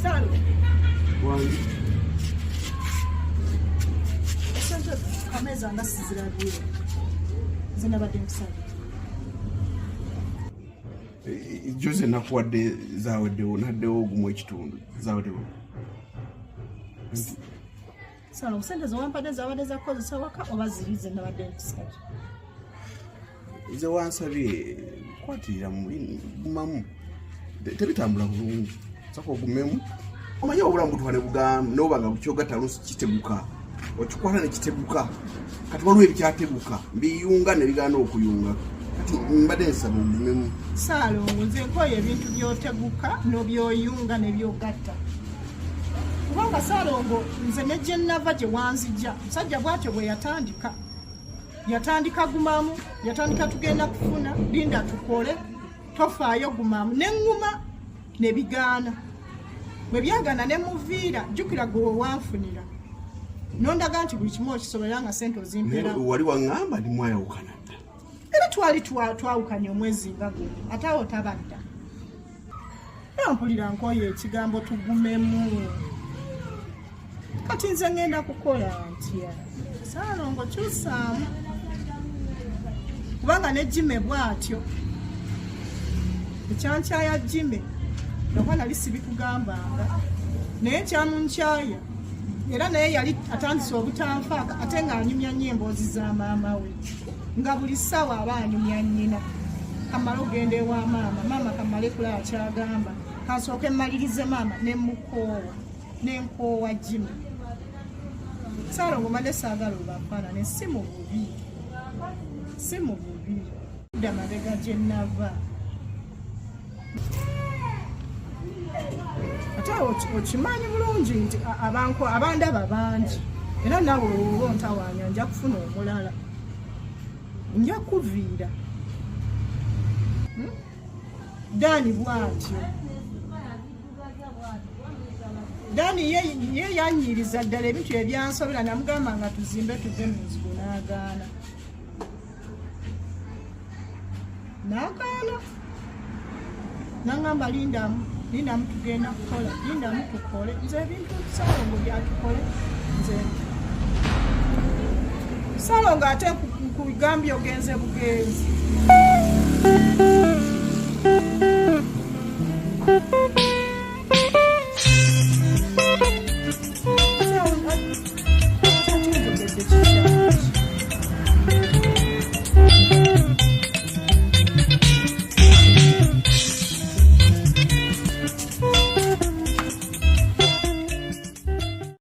Salo. Wali. Sente ameza ngasizira biro. Zina badde mkusaba. Jose nakuwadde zaweddewo naddewo ogumu ekitundu zaweddewo. Salo sente zowampadde zawadde zakozesa waka oba ziri ze nabadde nkusaba. Ze wansabye kwatirira mumamu tebitambula bulungi sako ogumemu omanyi obulamu butwale bugamu n'obanga bukyogatta lusi kiteguka okikwata ne kiteguka kati waliwo ebikyateguka mbiyunga ne bigaana okuyunga kati mbadde nsaba ogumemu. Saalongo nze nkoye ebintu byoteguka n'obyoyunga ne byogatta kubanga Saalongo nze ne gye nnava gye wanzijja musajja bw'atyo bwe yatandika gumamu yatandika tugenda kufuna linda tukole tofaayo gumamu n'eŋŋuma ne bigaana bwe byagana ne muviira jjukira gwe wanfunira nondaga nti buli kimu okisobolera nga sente ozimpeera wali waŋŋamba ndi mwayawukana dda era twali twawukanye omwezi nga guno ate awo tabadda nampulira nkoyo ekigambo tugumemu kati nze ngenda kukola ntya Saalongo kyusaamu kubanga ne Jime bw'atyo ekyankyaya Jime nokuba nali sibikugambanga naye kyamunkyaya era naye yali atandise obutanfaaka ate ng'anyumya nnyo emboozi za maama we nga buli ssaawa aba anyumya nnyina kamale ogenda ewa maama kamale kulaba kyagamba kansooke mmalirize maama nenkoowa Jime. Saalongo mbadde saagala obafaanane si mu bubi dda mabega gye nnava ate okimanyi bulungi nti abandaba bangi era nawe olwo ntawaanya nja kufuna omulala nja kuviira Dani bw'atyo Dani ye yanyiriza ddala ebintu ebyansobera namugamba nga tuzimbe tuve mu nzigo n'agaana nangamba lindamu tugenda kukola lindamu tukole nze ebintu Saalongo byatukole nze Saalongo ate nkugambye ogenze bugenzi